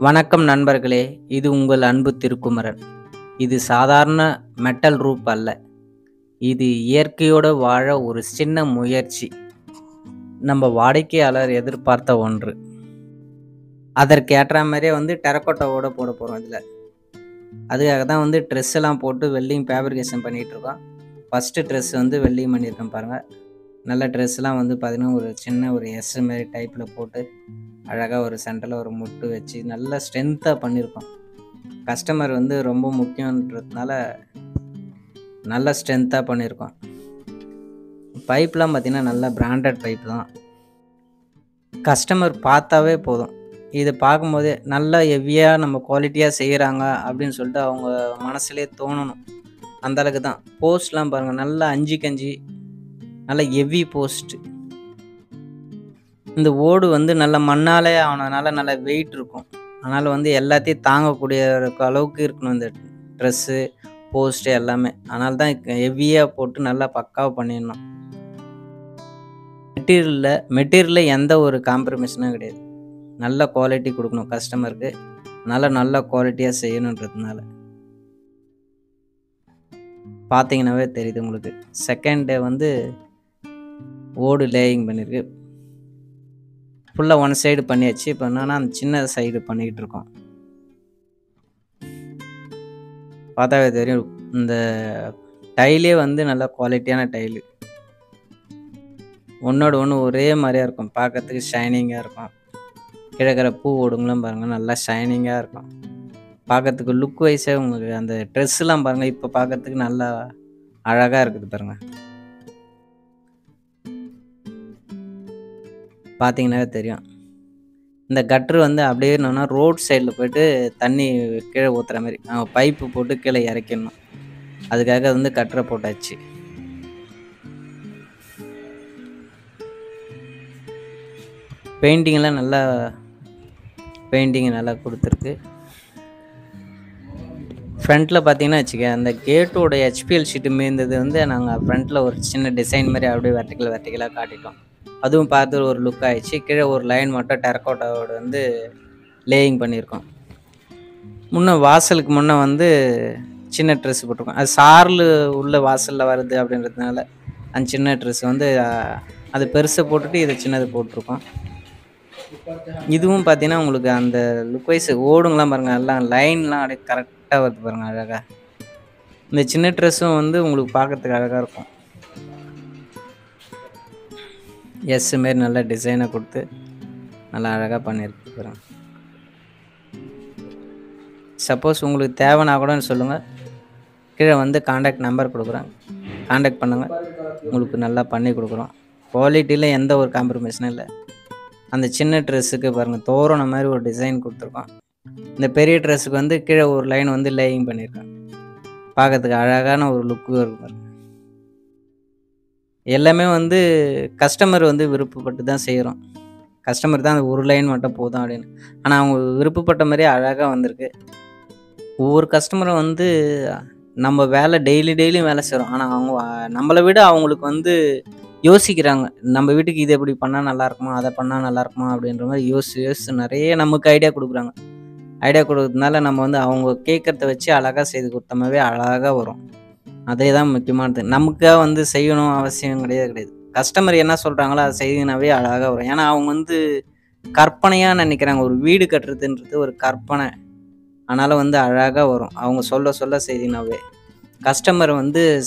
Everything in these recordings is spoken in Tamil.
வணக்கம் நண்பர்களே, இது உங்கள் அன்பு திருக்குமரன். இது சாதாரண மெட்டல் ரூப் அல்ல, இது இயற்கையோடு வாழ ஒரு சின்ன முயற்சி. நம்ம வாடிக்கையாளர் எதிர்பார்த்த ஒன்று. அதற்கு ஏற்ற மாதிரியே டெரக்கோட்டாவோட போட போகிறோம். இதில் அதுக்காக தான் ட்ரெஸ் எல்லாம் போட்டு வெல்டிங் ஃபேப்ரிகேஷன் பண்ணிகிட்ருக்கோம். ஃபஸ்ட்டு ட்ரெஸ் வெல்டிங் பண்ணியிருக்கேன் பாருங்கள். நல்ல ட்ரெஸ்லாம் பார்த்தீங்கன்னா ஒரு சின்ன ஒரு எஸ் மாரி டைப்பில் போட்டு அழகாக ஒரு சென்டரில் ஒரு முட்டு வச்சு நல்லா ஸ்ட்ரென்த்தாக பண்ணியிருக்கோம். கஸ்டமர் ரொம்ப முக்கியன்றதுனால நல்லா ஸ்ட்ரென்த்தாக பண்ணியிருக்கோம். பைப்லாம் பார்த்திங்கன்னா நல்லா பிராண்டட் பைப் தான். கஸ்டமர் பார்த்தாவே போதும், இதை பார்க்கும்போதே நல்லா ஹெவியாக நம்ம குவாலிட்டியாக செய்கிறாங்க அப்படின்னு சொல்லிட்டு அவங்க மனசுலேயே தோணணும். அந்தளவுக்கு தான். போஸ்ட்லாம் பாருங்கள், நல்லா 5x5 நல்லா ஹெவி போஸ்ட்டு. இந்த ஓடு நல்ல மண்ணாலே ஆனதுனால நல்ல வெயிட் இருக்கும். அதனால் எல்லாத்தையும் தாங்கக்கூடிய அளவுக்கு இருக்கணும் இந்த ட்ரெஸ்ஸு, போஸ்ட்டு எல்லாமே. அதனால தான் ஹெவியாக போட்டு நல்லா பக்காவாக பண்ணிடணும். மெட்டீரியலில் எந்த ஒரு காம்ப்ரமைஸும் கிடையாது. நல்ல குவாலிட்டி கொடுக்கணும் கஸ்டமருக்கு. நல்ல குவாலிட்டியாக செய்யணுன்றதுனால பார்த்தீங்கன்னாவே தெரியுது உங்களுக்கு. செகண்ட் டே ஓடு லேயிங் பண்ணியிருக்கு. ஃபுல்லாக ஒன் சைடு பண்ணியாச்சு. இப்போ என்னன்னா அந்த சின்ன சைடு பண்ணிக்கிட்டு இருக்கோம். பார்த்தாவே தெரியும், இந்த டைலே நல்ல குவாலிட்டியான டைலு. ஒன்றோட ஒன்று ஒரே மாதிரியாக இருக்கும், பார்க்கறதுக்கு ஷைனிங்காக இருக்கும். கிழக்கிற பூ ஓடுங்களும் பாருங்கள், நல்லா ஷைனிங்காக இருக்கும். பார்க்கறதுக்கு லுக் வைஸே உங்களுக்கு அந்த ட்ரெஸ்ஸெலாம் பாருங்கள், இப்போ பார்க்கறதுக்கு நல்லா அழகாக இருக்குது பாருங்கள். பார்த்தீங்கன்னாவே தெரியும். இந்த கட்ரு அப்படியே என்னன்னா ரோட் சைடில் போய்ட்டு தண்ணி கீழே ஊற்றுற மாதிரி பைப்பு போட்டு கீழே இறக்கிடணும். அதுக்காக கட்டரை போட்டாச்சு. பெயிண்டிங்கெல்லாம் நல்லா கொடுத்துருக்கு. ஃப்ரண்ட்டில் பார்த்தீங்கன்னா வச்சுக்க, அந்த கேட்டோட HPL ஷீட்டு மீந்தது நாங்கள் ஃப்ரண்ட்டில் ஒரு சின்ன டிசைன் மாதிரி அப்படியே வெர்டிக்கலாக காட்டிட்டோம். அதுவும் பார்த்து ஒரு லுக் ஆகிடுச்சு. கீழே ஒரு லைன் மட்டும் டெரக்கோட்டாவோட லேயிங் பண்ணியிருக்கோம். வாசலுக்கு முன்னே சின்ன ட்ரெஸ் போட்டிருக்கோம். அது சார்லு உள்ள வாசலில் வருது அப்படின்றதுனால அந்த சின்ன ட்ரெஸ் அது பெருசை போட்டுட்டு இதை சின்னது போட்டிருக்கோம். இதுவும் பார்த்தீங்கன்னா உங்களுக்கு அந்த லுக் வைஸ் ஓடுங்களாம் பாருங்கள், எல்லாம் லைன்லாம் அப்படியே கரெக்டாக வருது பாருங்கள் அழகாக. இந்த சின்ன ட்ரெஸ்ஸும் உங்களுக்கு பார்க்கறதுக்கு அழகாக இருக்கும். எஸ் மாரி நல்ல டிசைனை கொடுத்து நல்லா அழகாக பண்ணியிருக்கு பாருங்கள். சப்போஸ் உங்களுக்கு தேவைன்னா கூட சொல்லுங்கள், கீழே காண்டாக்ட் நம்பர் கொடுக்குறேன், காண்டாக்ட் பண்ணுங்கள். உங்களுக்கு நல்லா பண்ணி கொடுக்குறோம். குவாலிட்டியில் எந்த ஒரு காம்ப்ரமைஸும் இல்லை. அந்த சின்ன ட்ரெஸ்ஸுக்கு பாருங்கள் தோரணம் மாதிரி ஒரு டிசைன் கொடுத்துருக்கோம். இந்த பெரிய ட்ரெஸ்ஸுக்கு கீழே ஒரு லைன் லேயிங் பண்ணியிருக்கேன். பார்க்கறதுக்கு அழகான ஒரு லுக்கு இருக்கும் பாருங்கள். எல்லாமே கஸ்டமர் விருப்பப்பட்டு தான் செய்கிறோம். கஸ்டமர் தான் அந்த ஒரு லைன் மட்டும் போதும் அப்படின்னு. ஆனால் அவங்க விருப்பப்பட்ட மாதிரியே அழகாக வந்திருக்கு. ஒவ்வொரு கஸ்டமரும் நம்ம வேலை டெய்லியும் வேலை செய்கிறோம். ஆனால் அவங்க நம்மளை விட அவங்களுக்கு யோசிக்கிறாங்க, நம்ம வீட்டுக்கு இது எப்படி பண்ணால் நல்லாயிருக்குமா, அதை பண்ணால் நல்லாயிருக்குமா அப்படின்ற மாதிரி யோசிச்சு நிறைய நமக்கு ஐடியா கொடுக்குறாங்க. ஐடியா கொடுக்கறதுனால நம்ம அவங்க கேட்குறத வச்சு அழகாக செய்து கொடுத்தோமாவே அழகாக வரும். அதே தான் முக்கியமானது. நமக்காக செய்யணும் அவசியம் கிடையாது. கஸ்டமர் என்ன சொல்கிறாங்களோ அதை செய்தினாவே அழகாக வரும். ஏன்னா அவங்க கற்பனையாக நினைக்கிறாங்க. ஒரு வீடு கட்டுறதுன்றது ஒரு கற்பனை. அதனால் அழகாக வரும். அவங்க சொல்ல செய்தினாவே கஸ்டமர்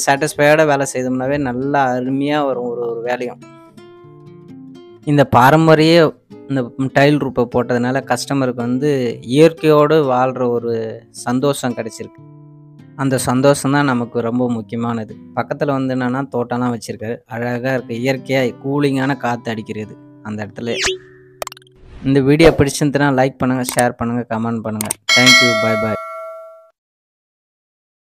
சாட்டிஸ்ஃபைடாக வேலை செய்தோம்னாவே நல்லா அருமையாக வரும் ஒரு வேலையும். இந்த பாரம்பரிய இந்த டைல் ரூப்பை போட்டதுனால கஸ்டமருக்கு இயற்கையோடு வாழ்கிற ஒரு சந்தோஷம் கிடச்சிருக்கு. அந்த சந்தோஷம் தான் நமக்கு ரொம்ப முக்கியமானது. பக்கத்தில் என்னென்னா தோட்டம்லாம் வச்சுருக்காரு, அழகாக இருக்குது. இயற்கையாக கூலிங்கான காற்று அடிக்கிறது அந்த இடத்துல. இந்த வீடியோ பிடிச்சிருந்துன்னா லைக் பண்ணுங்கள், ஷேர் பண்ணுங்கள், கமெண்ட் பண்ணுங்கள். தேங்க்யூ, பாய்.